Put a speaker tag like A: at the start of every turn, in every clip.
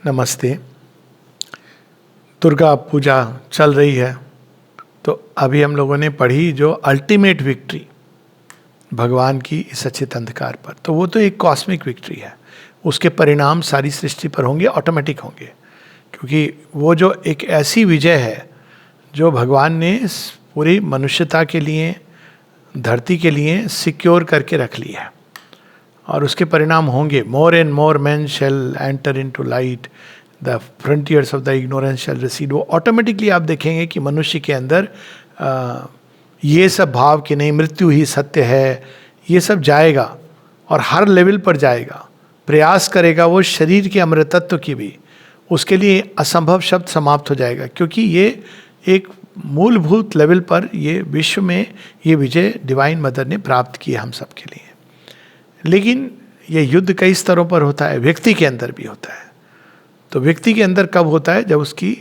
A: नमस्ते। दुर्गा पूजा चल रही है, तो अभी हम लोगों ने पढ़ी जो अल्टीमेट विक्ट्री भगवान की इस अचित अंधकार पर, तो वो तो एक कॉस्मिक विक्ट्री है। उसके परिणाम सारी सृष्टि पर होंगे, ऑटोमेटिक होंगे, क्योंकि वो जो एक ऐसी विजय है जो भगवान ने इस पूरी मनुष्यता के लिए, धरती के लिए सिक्योर करके रख ली है, और उसके परिणाम होंगे। More and more man shall enter into light, the frontiers of the ignorance shall recede. वो ऑटोमेटिकली आप देखेंगे कि मनुष्य के अंदर ये सब भाव कि नहीं मृत्यु ही सत्य है, ये सब जाएगा और हर लेवल पर जाएगा। प्रयास करेगा वो शरीर के अमृतत्व की भी, उसके लिए असंभव शब्द समाप्त हो जाएगा, क्योंकि ये एक मूलभूत लेवल पर ये विश्व में ये विजय डिवाइन मदर ने प्राप्त की है हम सब के लिए। लेकिन ये युद्ध कई स्तरों पर होता है, व्यक्ति के अंदर भी होता है। तो व्यक्ति के अंदर कब होता है? जब उसकी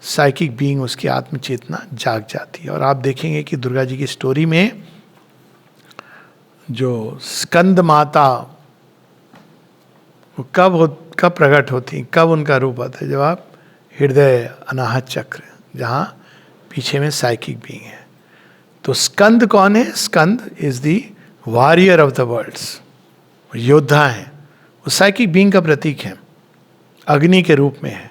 A: साइकिक बीइंग, उसकी आत्म चेतना जाग जाती है। और आप देखेंगे कि दुर्गा जी की स्टोरी में जो स्कंद माता वो कब प्रकट होती, कब उनका रूप आता है? जब आप हृदय अनाहत चक्र, जहाँ पीछे में साइकिक बीइंग है। तो स्कंद कौन है? Skanda is the warrior of the worlds, योद्धा है। वो साइकिक बीइंग का प्रतीक है, अग्नि के रूप में है।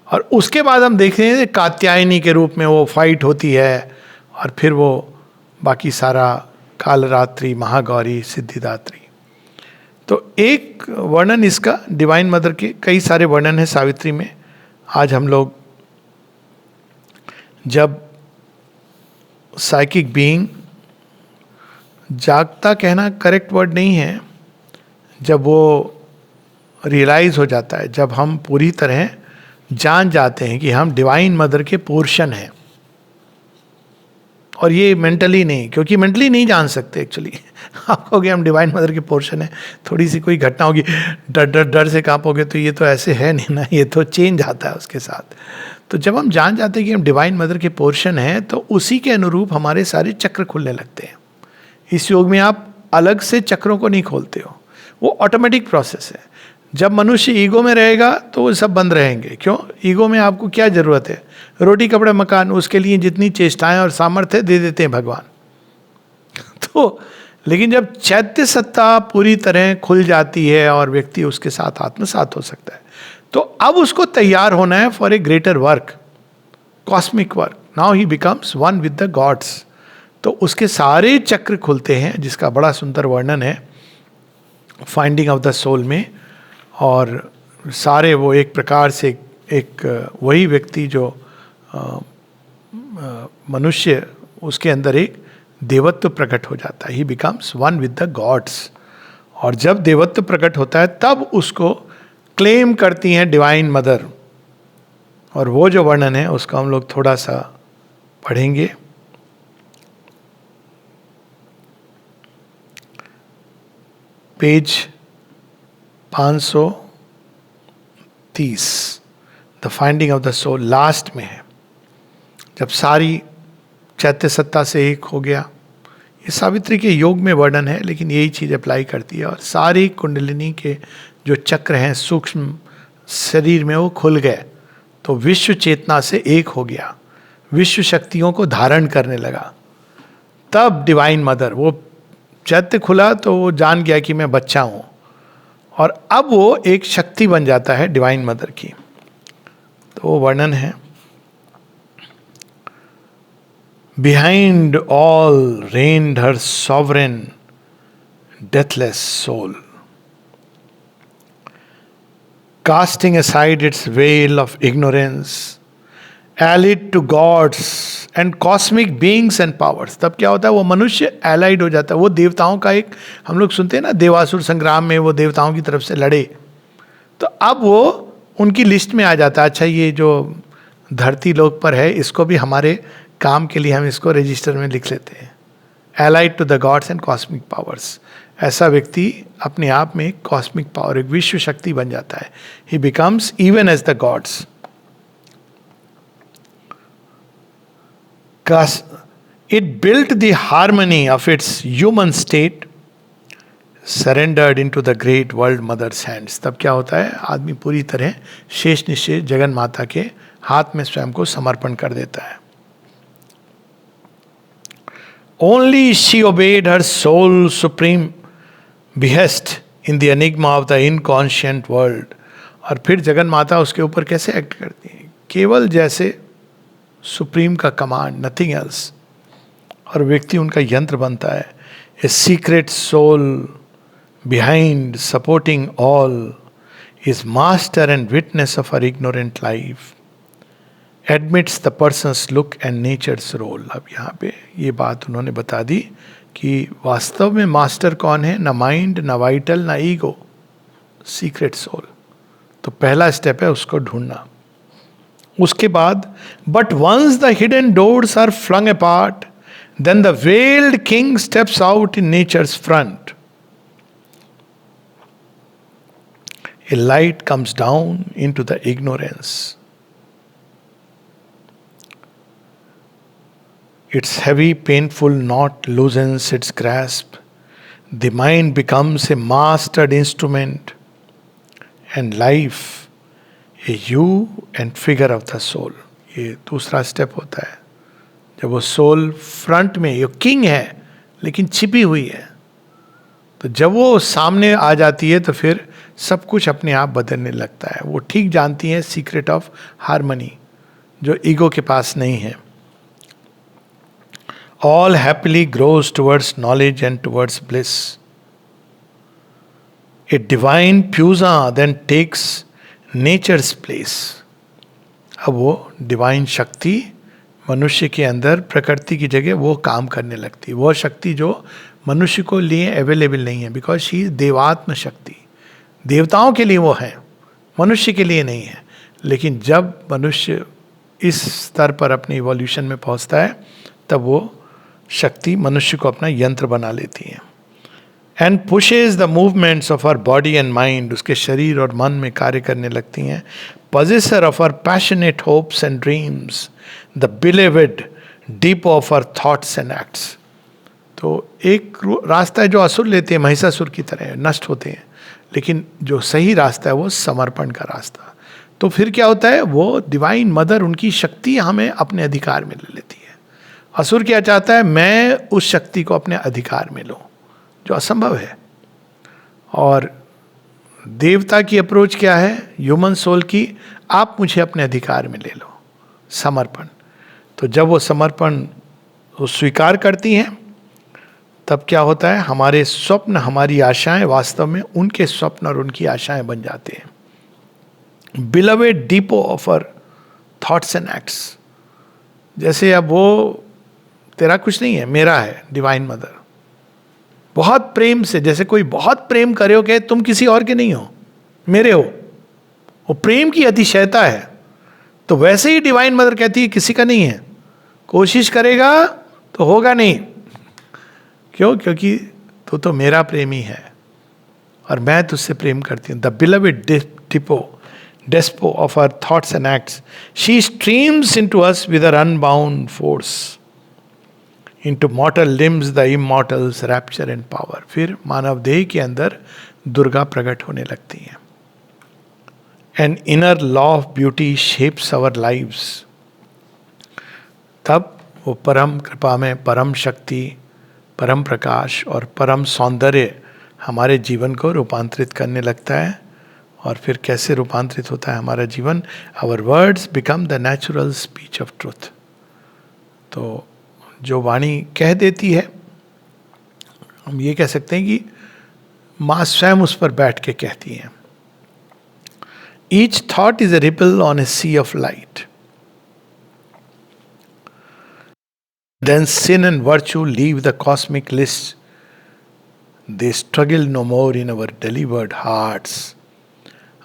A: और उसके बाद हम देखते हैं कात्यायनी के रूप में वो फाइट होती है, और फिर वो बाकी सारा कालरात्रि, महागौरी, सिद्धिदात्री। तो एक वर्णन इसका डिवाइन मदर के कई सारे वर्णन है सावित्री में। आज हम लोग जब साइकिक बीइंग, जागता कहना करेक्ट वर्ड नहीं है, जब वो रियलाइज हो जाता है, जब हम पूरी तरह जान जाते हैं कि हम डिवाइन मदर के पोर्शन हैं। और ये मेंटली नहीं, क्योंकि मेंटली नहीं जान सकते एक्चुअली। आप कहोगे हम डिवाइन मदर के पोर्शन है, थोड़ी सी कोई घटना होगी डर डर डर से कांपोगे, तो ये तो ऐसे है नहीं ना, ये तो चेंज आता है उसके साथ। तो जब हम जान जाते हैं कि हम डिवाइन मदर के पोर्शन हैं, तो उसी के अनुरूप हमारे सारे चक्र खुलने लगते हैं। इस योग में आप अलग से चक्रों को नहीं खोलते हो, वो ऑटोमेटिक प्रोसेस है। जब मनुष्य ईगो में रहेगा तो वो सब बंद रहेंगे। क्यों? ईगो में आपको क्या जरूरत है? रोटी कपड़े मकान, उसके लिए जितनी चेष्टाएं और सामर्थ्य दे देते हैं भगवान। तो लेकिन जब चैत्य सत्ता पूरी तरह खुल जाती है और व्यक्ति उसके साथ आत्मसात हो सकता है, तो अब उसको तैयार होना है for a greater work, cosmic work. Now he becomes one with the gods. तो उसके सारे चक्र खुलते हैं, जिसका बड़ा सुंदर वर्णन है फाइंडिंग ऑफ द सोल में। और सारे वो एक प्रकार से एक वही व्यक्ति जो मनुष्य, उसके अंदर एक देवत्व प्रकट हो जाता है। ही becomes one with the gods. और जब देवत्व प्रकट होता है तब उसको क्लेम करती हैं डिवाइन मदर। और वो जो वर्णन है उसका हम लोग थोड़ा सा पढ़ेंगे। Page 530, the finding of the soul, last में है। जब सारी चैत्य सत्ता से एक हो गया, ये सावित्री के योग में वर्णन है, लेकिन यही चीज़ अप्लाई करती है। और सारी कुंडलिनी के जो चक्र हैं सूक्ष्म शरीर में वो खुल गए, तो विश्व चेतना से एक हो गया, विश्व शक्तियों को धारण करने लगा। तब डिवाइन मदर, वो चैत्य खुला तो वो जान गया कि मैं बच्चा हूँ, और अब वो एक शक्ति बन जाता है डिवाइन मदर की। तो वो वर्णन है, behind all reigned her sovereign deathless soul, casting aside its veil of ignorance, allied to gods and cosmic beings and powers। तब क्या होता है? वो मनुष्य allied हो जाता है। वो देवताओं का एक, हम लोग सुनते हैं ना, देवासुर संग्राम में वो देवताओं की तरफ से लड़े, तो अब वो उनकी लिस्ट में आ जाता है। अच्छा, ये जो धरती लोक पर है, इसको भी हमारे काम के लिए हम इसको रजिस्टर में लिख लेते हैं। allied to the gods and cosmic powers। ऐसा व्यक्ति अपने आप में एक कॉस्मिक पावर, एक विश्व शक्ति बन जाता है। he becomes even as the gods। It built the harmony of its human state, surrendered into the great world mother's hands, तब क्या होता है, आदमी पूरी तरह शेष निशेष जगन माता के हाथ में स्वयं को समर्पण कर देता है. Only she obeyed her soul supreme behest in the enigma of the inconscient world. और फिर जगन माता उसके ऊपर कैसे एक्ट करती है, केवल जैसे सुप्रीम का कमांड, नथिंग एल्स, और व्यक्ति उनका यंत्र बनता है. A secret soul behind supporting all is master and witness of our ignorant life, admits the person's look and nature's role. अब यहाँ पे ये बात उन्होंने बता दी कि वास्तव में मास्टर कौन है, ना माइंड, ना वाइटल, ना ईगो, सीक्रेट सोल. तो पहला स्टेप है उसको ढूंढना. उसके बाद but once the hidden doors are flung apart then the veiled king steps out in nature's front. A light comes down into the ignorance. Its heavy, painful knot loosens its grasp. The mind becomes a mastered instrument, and life a hue and figure of the soul. ये दूसरा step होता है. जब वो soul front में, ये king है लेकिन छिपी हुई है, तो जब वो सामने आ जाती है तो फिर सब कुछ अपने आप बदलने लगता है. वो ठीक जानती है सीक्रेट ऑफ हार्मनी, जो ईगो के पास नहीं है. All happily grows towards knowledge and towards bliss. A divine puja then takes nature's place. अब वो डिवाइन शक्ति मनुष्य के अंदर प्रकृति की जगह वो काम करने लगती है. वो शक्ति जो मनुष्य को लिए अवेलेबल नहीं है, बिकॉज शी देवात्म शक्ति. देवताओं के लिए वो है, मनुष्य के लिए नहीं है. लेकिन जब मनुष्य इस स्तर पर अपने इवोल्यूशन में पहुंचता है तब वो शक्ति मनुष्य को अपना यंत्र बना लेती है. And pushes the movements of our body and mind, उसके शरीर और मन में कार्य करने लगती हैं. Possessor of our passionate hopes and dreams, the beloved deep of our thoughts and acts. तो एक रास्ता है जो असुर लेते हैं, महिषासुर की तरह नष्ट होते हैं, लेकिन जो सही रास्ता है वो समर्पण का रास्ता. तो फिर क्या होता है, वो डिवाइन मदर उनकी शक्ति हमें अपने अधिकार में ले लेती है. असुर क्या चाहता है, मैं उस शक्ति को अपने अधिकार में लूं, जो असंभव है. और देवता की अप्रोच क्या है, ह्यूमन सोल की, आप मुझे अपने अधिकार में ले लो, समर्पण. तो जब वो समर्पण वो स्वीकार करती हैं तब क्या होता है, हमारे स्वप्न, हमारी आशाएं वास्तव में उनके स्वप्न और उनकी आशाएं बन जाते हैं. Beloved depot of our thoughts and acts. जैसे अब वो तेरा कुछ नहीं है, मेरा है, डिवाइन मदर. बहुत प्रेम से, जैसे कोई बहुत प्रेम करे हो, कहे तुम किसी और के नहीं हो, मेरे हो, वो प्रेम की अतिशयता है. तो वैसे ही डिवाइन मदर कहती है किसी का नहीं है, कोशिश करेगा तो होगा नहीं. क्यों? क्योंकि तू तो मेरा प्रेमी है और मैं तुझसे प्रेम करती हूँ. The beloved despo of our thoughts and acts, she streams into us with her unbound force. Into mortal limbs the immortals rapture and power. फिर मानव देह के अंदर दुर्गा प्रकट होने लगती हैं. An inner law of beauty shapes our lives. तब वो परम कृपा में परम शक्ति, परम प्रकाश और परम सौंदर्य हमारे जीवन को रूपांतरित करने लगता है. और फिर कैसे रूपांतरित होता है हमारा जीवन, our words become the natural speech of truth. तो जो वाणी कह देती है, हम ये कह सकते हैं कि माँ स्वयं उस पर बैठ के कहती हैं. Each thought is a ripple on a sea of light. Then sin and virtue leave the cosmic list. They struggle no more in our delivered hearts.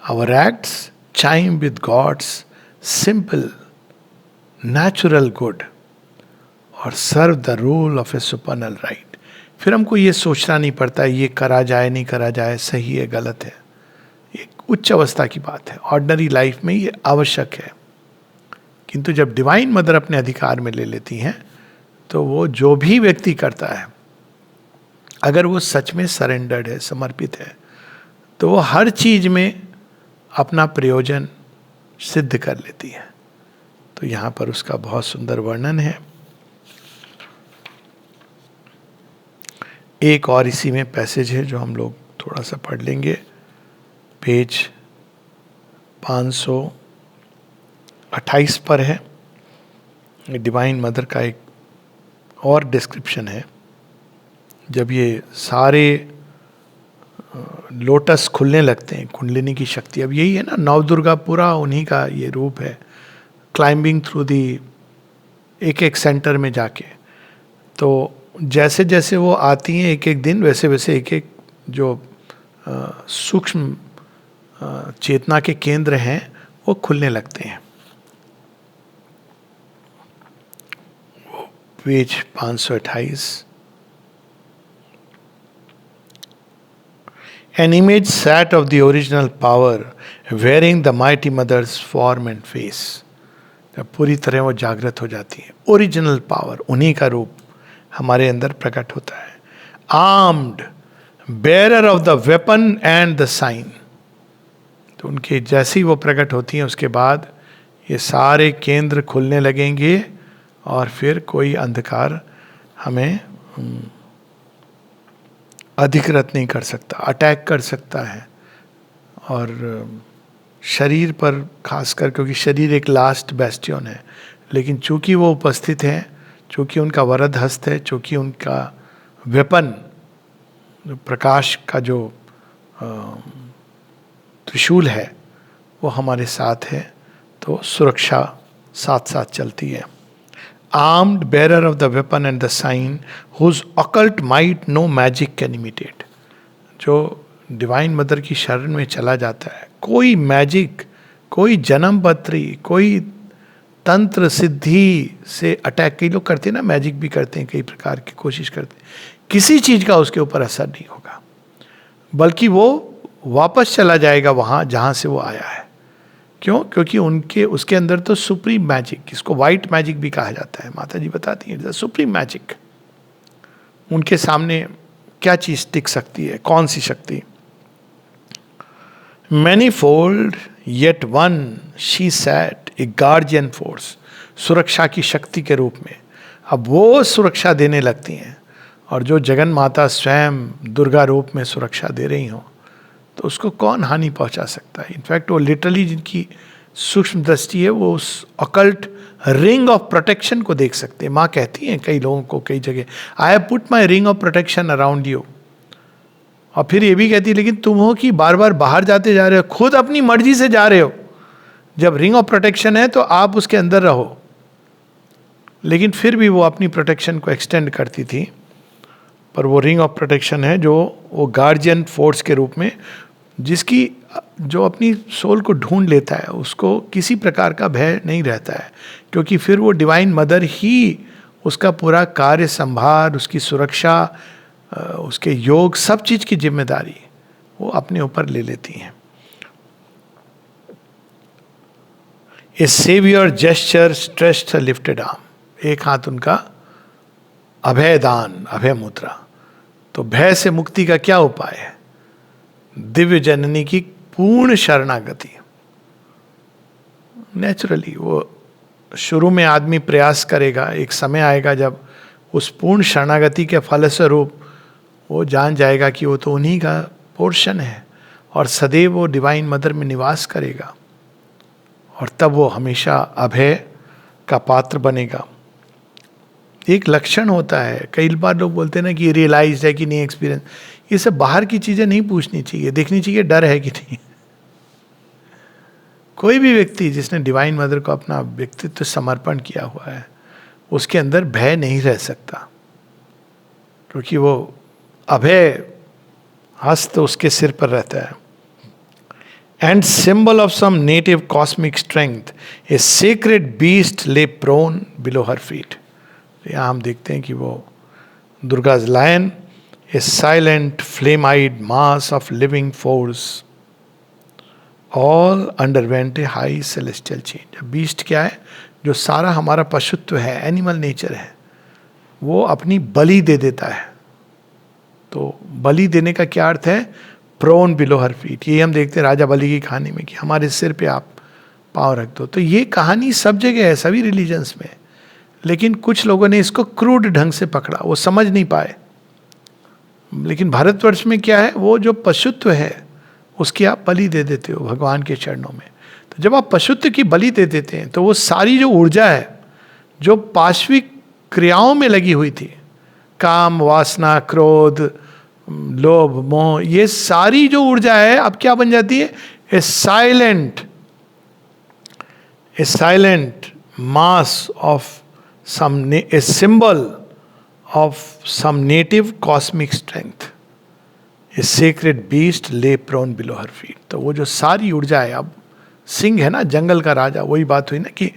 A: Our acts chime with God's simple, natural good और serve the rule of a supernal right. फिर हमको ये सोचना नहीं पड़ता ये करा जाए नहीं करा जाए, सही है गलत है. एक उच्च अवस्था की बात है, ऑर्डिनरी लाइफ में ये आवश्यक है. किंतु जब डिवाइन मदर अपने अधिकार में ले लेती हैं तो वो जो भी व्यक्ति करता है अगर वो सच में सरेंडर्ड है, समर्पित है, तो वो हर चीज में अपना प्रयोजन सिद्ध कर लेती है। तो यहाँ पर उसका बहुत सुंदर वर्णन है। एक और इसी में पैसेज है जो हम लोग थोड़ा सा पढ़ लेंगे, पेज 528 पर है। डिवाइन मदर का एक और डिस्क्रिप्शन है। जब ये सारे लोटस खुलने लगते हैं, कुंडलिनी की शक्ति, अब यही है ना, नवदुर्गा पूरा उन्हीं का ये रूप है, क्लाइंबिंग थ्रू दी, एक एक सेंटर में जाके। तो जैसे जैसे वो आती हैं एक एक दिन, वैसे वैसे एक एक जो सूक्ष्म चेतना के केंद्र हैं वो खुलने लगते हैं। Page 528। An image sat of the original power, wearing the mighty mother's form and face. जब पूरी तरह वो जागृत हो जाती है, ओरिजिनल पावर, उन्हीं का रूप हमारे अंदर प्रकट होता है। Armed, bearer of the weapon and the sign. तो उनके जैसे ही वो प्रकट होती हैं, उसके बाद ये सारे केंद्र खुलने लगेंगे और फिर कोई अंधकार हमें अधिकृत नहीं कर सकता, अटैक कर सकता है। और शरीर पर खासकर, क्योंकि शरीर एक लास्ट बेस्टियन है, लेकिन चूंकि वो उपस्थित हैं, चूंकि उनका वरद हस्त है, चूंकि उनका वेपन, प्रकाश का जो त्रिशूल है वो हमारे साथ है, तो सुरक्षा साथ साथ चलती है। Armed, bearer of the weapon and the sign, whose occult might no magic can imitate. जो डिवाइन मदर की शरण में चला जाता है, कोई मैजिक, कोई जन्म पत्री, कोई तंत्र सिद्धि से अटैक, कई लोग करते हैं ना, मैजिक भी करते हैं, कई प्रकार की कोशिश करते हैं, किसी चीज का उसके ऊपर असर नहीं होगा, बल्कि वो वापस चला जाएगा वहां जहां से वो आया है। क्यों? क्योंकि उनके उसके अंदर तो सुप्रीम मैजिक, इसको वाइट मैजिक भी कहा जाता है, माता जी बताती हैं सुप्रीम मैजिक। उनके सामने क्या चीज टिक सकती है, कौन सी शक्ति? Manifold yet one she set, a guardian force, सुरक्षा की शक्ति के रूप में अब वो सुरक्षा देने लगती हैं। और जो जगन माता स्वयं दुर्गा रूप में सुरक्षा दे रही हो, तो उसको कौन हानि पहुंचा सकता है? इनफैक्ट वो लिटरली, जिनकी सूक्ष्म दृष्टि है, वो उस अकल्ट रिंग ऑफ प्रोटेक्शन को देख सकते हैं। माँ कहती हैं कई लोगों को कई जगह, I have put my ring of protection around you. और फिर ये भी कहती है, लेकिन तुम हो कि बार बार बाहर जाते जा रहे हो, खुद अपनी मर्जी से जा रहे हो। जब रिंग ऑफ प्रोटेक्शन है तो आप उसके अंदर रहो। लेकिन फिर भी वो अपनी प्रोटेक्शन को एक्सटेंड करती थी। पर वो रिंग ऑफ प्रोटेक्शन है जो वो गार्जियन फोर्स के रूप में, जिसकी जो अपनी सोल को ढूंढ लेता है, उसको किसी प्रकार का भय नहीं रहता है, क्योंकि फिर वो डिवाइन मदर ही उसका पूरा कार्य संभार, उसकी सुरक्षा, उसके योग, सब चीज की जिम्मेदारी वो अपने ऊपर ले लेती हैं। A saviour gesture stretched lifted arm, एक हाथ उनका अभय दान, अभय मुद्रा। तो भय से मुक्ति का क्या उपाय है? दिव्य जननी की पूर्ण शरणागति। नेचुरली वो शुरू में आदमी प्रयास करेगा, एक समय आएगा जब उस पूर्ण शरणागति के फलस्वरूप वो जान जाएगा कि वो तो उन्हीं का पोर्शन है, और सदैव वो डिवाइन मदर में निवास करेगा, और तब वो हमेशा अभय का पात्र बनेगा। एक लक्षण होता है, कई बार लोग बोलते हैं ना कि रियलाइज है कि नहीं, एक्सपीरियंस, ये सब बाहर की चीजें नहीं पूछनी चाहिए, देखनी चाहिए डर है कि नहीं। कोई भी व्यक्ति जिसने डिवाइन मदर को अपना व्यक्तित्व समर्पण किया हुआ है, उसके अंदर भय नहीं रह सकता, क्योंकि वो अभय हस्त उसके सिर पर रहता है। And symbol of some native cosmic strength, a sacred beast lay prone below her feet. यहाँ हम देखते हैं कि वो Durga's lion, a silent flame-eyed mass of living force, all underwent a high celestial change। Beast क्या है? जो सारा हमारा पशुत्व है, एनिमल नेचर है, वो अपनी बलि दे देता है तो बलि देने का क्या अर्थ है? Prone below her feet. ये हम देखते हैं राजा बलि की कहानी में कि हमारे सिर पे आप पाँव रख दो। तो ये कहानी सब जगह है, सभी रिलीजन्स में। लेकिन कुछ लोगों ने इसको क्रूड ढंग से पकड़ा, वो समझ नहीं पाए। लेकिन भारतवर्ष में क्या है, वो जो पशुत्व है उसकी आप बलि दे देते हो भगवान के चरणों में। तो जब आप पशुत्व की बलि दे देते हैं तो वो सारी जो ऊर्जा है जो पाश्विक क्रियाओं में लगी हुई थी, काम, वासना, क्रोध, लोभ, मोह, ये सारी जो ऊर्जा है अब क्या बन जाती है? A silent mass of some, a symbol of some native cosmic strength. A sacred beast lay prone below her feet. तो वो जो सारी ऊर्जा है, अब सिंह है ना जंगल का राजा, वही बात हुई ना कि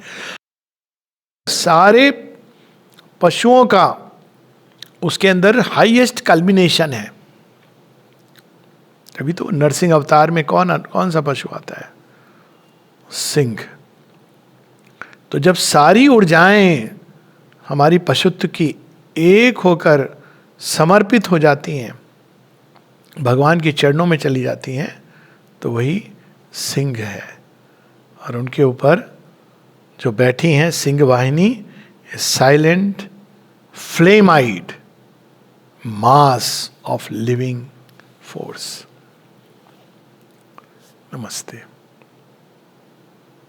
A: सारे पशुओं का उसके अंदर हाईएस्ट कल्मिनेशन है। अभी तो नरसिंह अवतार में कौन सा पशु आता है? सिंह। तो जब सारी ऊर्जाएं हमारी पशुत्व की एक होकर समर्पित हो जाती हैं, भगवान के चरणों में चली जाती हैं, तो वही सिंह है। और उनके ऊपर जो बैठी हैं सिंह वाहिनी, silent flame eyed mass of living force. नमस्ते।